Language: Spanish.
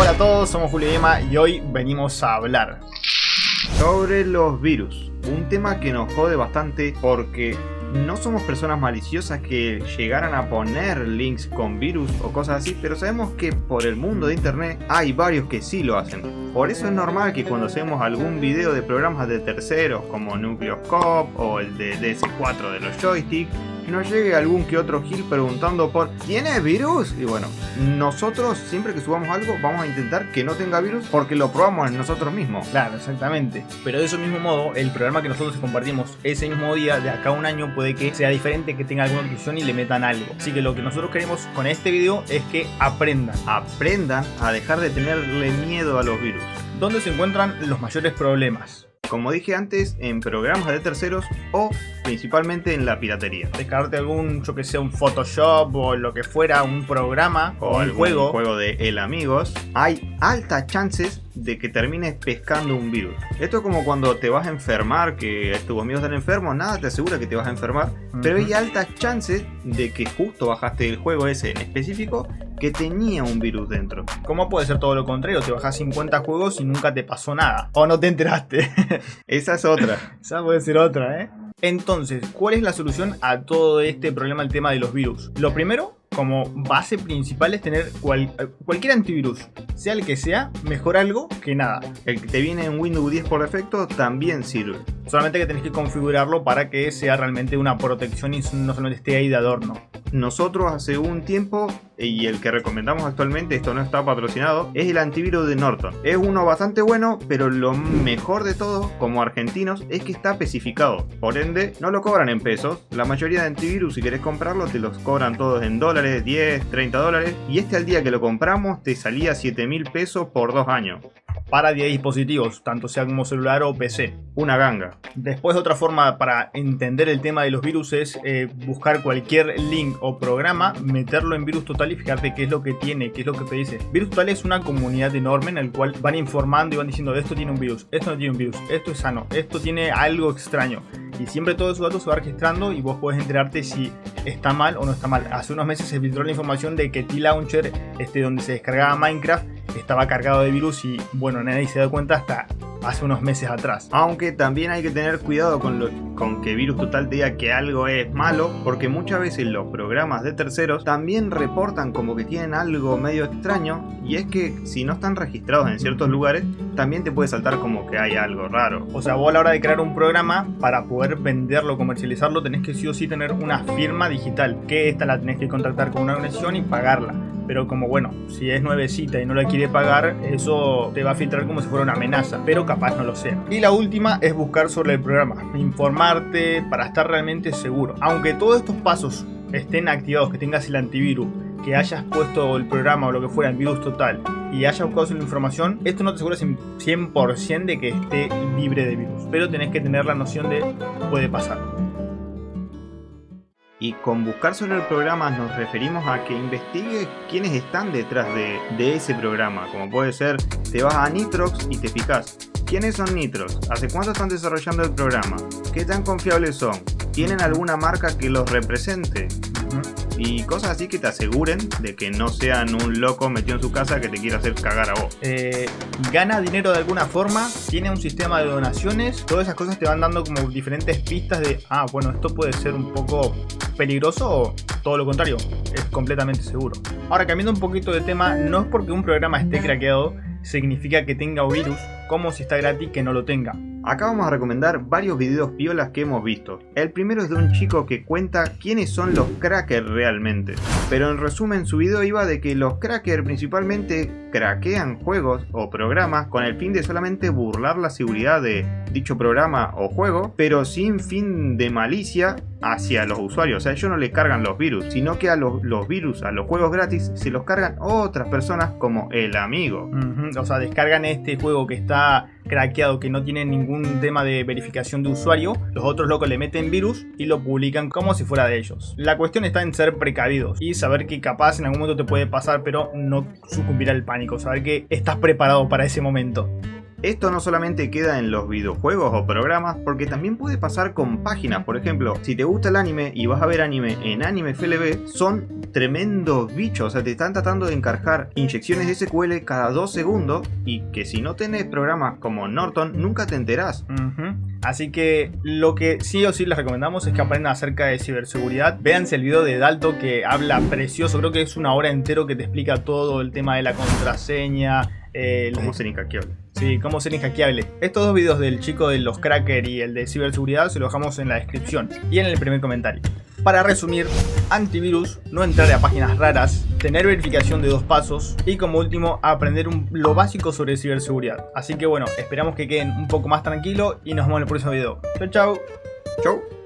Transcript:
Hola a todos, somos Julio y Emma y hoy venimos a hablar sobre los virus. Un tema que nos jode bastante porque no somos personas maliciosas que llegaran a poner links con virus o cosas así, pero sabemos que por el mundo de internet hay varios que sí lo hacen. Por eso es normal que cuando hacemos algún video de programas de terceros como Nucleoscope o el de DS4 de los joysticks, nos llegue algún que otro gil preguntando por ¿tiene virus? Y bueno, nosotros siempre que subamos algo vamos a intentar que no tenga virus porque lo probamos en nosotros mismos. Claro, exactamente. Pero de ese mismo modo, el programa que nosotros compartimos ese mismo día, de acá a un año, puede que sea diferente, que tenga alguna opción y le metan algo. Así que lo que nosotros queremos con este video es que aprendan a dejar de tenerle miedo a los virus. ¿Dónde se encuentran los mayores problemas? Como dije antes, en programas de terceros o principalmente en la piratería. Descargarte algún, yo que sé, un Photoshop o lo que fuera, un programa o el juego de El Amigos, hay altas chances de que termines pescando un virus. Esto es como cuando te vas a enfermar, que tus amigos están enfermos, nada te asegura que te vas a enfermar, pero hay altas chances de que justo bajaste el juego ese en específico que tenía un virus dentro. ¿Cómo puede ser todo lo contrario? Te bajás 50 juegos y nunca te pasó nada. O no te enteraste. Esa es otra. Esa puede ser otra, ¿eh? Entonces, ¿cuál es la solución a todo este problema, el tema de los virus? Lo primero, como base principal, es tener cualquier antivirus, sea el que sea, mejor algo que nada. El que te viene en Windows 10 por defecto también sirve. Solamente que tenés que configurarlo para que sea realmente una protección y no solamente esté ahí de adorno. Nosotros hace un tiempo, y el que recomendamos actualmente, esto no está patrocinado, es el antivirus de Norton. Es uno bastante bueno, pero lo mejor de todo, como argentinos, es que está especificado. Por ende, no lo cobran en pesos. La mayoría de antivirus, si querés comprarlo, te los cobran todos en dólares, 10, 30 dólares. Y este al día que lo compramos te salía 7.000 pesos por 2 años. Para 10 dispositivos, tanto sea como celular o PC. Una ganga. Después, otra forma para entender el tema de los virus es buscar cualquier link o programa, meterlo en Virus Total y fijarte qué es lo que tiene, qué es lo que te dice. Virus Total es una comunidad enorme en la cual van informando y van diciendo esto tiene un virus, esto no tiene un virus, esto es sano, esto tiene algo extraño. Y siempre todos esos datos se va registrando y vos podés enterarte si está mal o no está mal. Hace unos meses se filtró la información de que T-Launcher, donde se descargaba Minecraft, estaba cargado de virus y bueno, nadie se da cuenta hasta hace unos meses atrás. Aunque también hay que tener cuidado con que Virus Total te diga que algo es malo, porque muchas veces los programas de terceros también reportan como que tienen algo medio extraño, y es que si no están registrados en ciertos lugares, también te puede saltar como que hay algo raro. O sea, vos a la hora de crear un programa, para poder venderlo, comercializarlo, tenés que sí o sí tener una firma digital, que esta la tenés que contactar con una organización y pagarla. Pero como bueno, si es nuevecita y no la quiere pagar, eso te va a filtrar como si fuera una amenaza, pero capaz no lo sea. Y la última es buscar sobre el programa, informarte para estar realmente seguro. Aunque todos estos pasos estén activados, que tengas el antivirus, que hayas puesto el programa o lo que fuera en Virus Total y hayas buscado sobre la información, esto no te asegura 100% de que esté libre de virus, pero tenés que tener la noción de puede pasar. Y con buscar sobre el programa nos referimos a que investigues quiénes están detrás de ese programa. Como puede ser, te vas a Nitrox y te fijas ¿quiénes son Nitrox? ¿Hace cuánto están desarrollando el programa? ¿Qué tan confiables son? ¿Tienen alguna marca que los represente? Y cosas así que te aseguren de que no sean un loco metido en su casa que te quiera hacer cagar a vos. Gana dinero de alguna forma, tiene un sistema de donaciones, todas esas cosas te van dando como diferentes pistas de bueno, esto puede ser un poco peligroso o todo lo contrario, es completamente seguro. Ahora, cambiando un poquito de tema, no es porque un programa esté craqueado significa que tenga virus, como si está gratis que no lo tenga. Acá vamos a recomendar varios videos piolas que hemos visto. El primero es de un chico que cuenta quiénes son los crackers realmente. Pero en resumen, su video iba de que los crackers principalmente craquean juegos o programas con el fin de solamente burlar la seguridad de dicho programa o juego, pero sin fin de malicia hacia los usuarios. O sea, ellos no le cargan los virus, sino que a los virus, a los juegos gratis, se los cargan otras personas como El Amigo. O sea, descargan este juego que está craqueado, que no tiene ningún tema de verificación de usuario, los otros locos le meten virus y lo publican como si fuera de ellos. La cuestión está en ser precavidos y saber que capaz en algún momento te puede pasar, pero no sucumbir al pánico, saber que estás preparado para ese momento. Esto no solamente queda en los videojuegos o programas, porque también puede pasar con páginas. Por ejemplo, si te gusta el anime y vas a ver anime en Anime FLV, son tremendos bichos. O sea, te están tratando de encargar inyecciones de SQL cada 2 segundos y que si no tenés programas como Norton, nunca te enterás. Así que lo que sí o sí les recomendamos es que aprendan acerca de ciberseguridad. Véanse el video de Dalto que habla precioso. Creo que es una hora entero que te explica todo el tema de la contraseña. Cómo ser inhackeable. Sí, cómo ser inhackeable. Estos dos videos del chico de los crackers y el de ciberseguridad se los dejamos en la descripción y en el primer comentario. Para resumir, antivirus, no entrar a páginas raras, tener verificación de 2 pasos y como último aprender lo básico sobre ciberseguridad. Así que bueno, esperamos que queden un poco más tranquilos y nos vemos en el próximo video. Chau chau. Chau.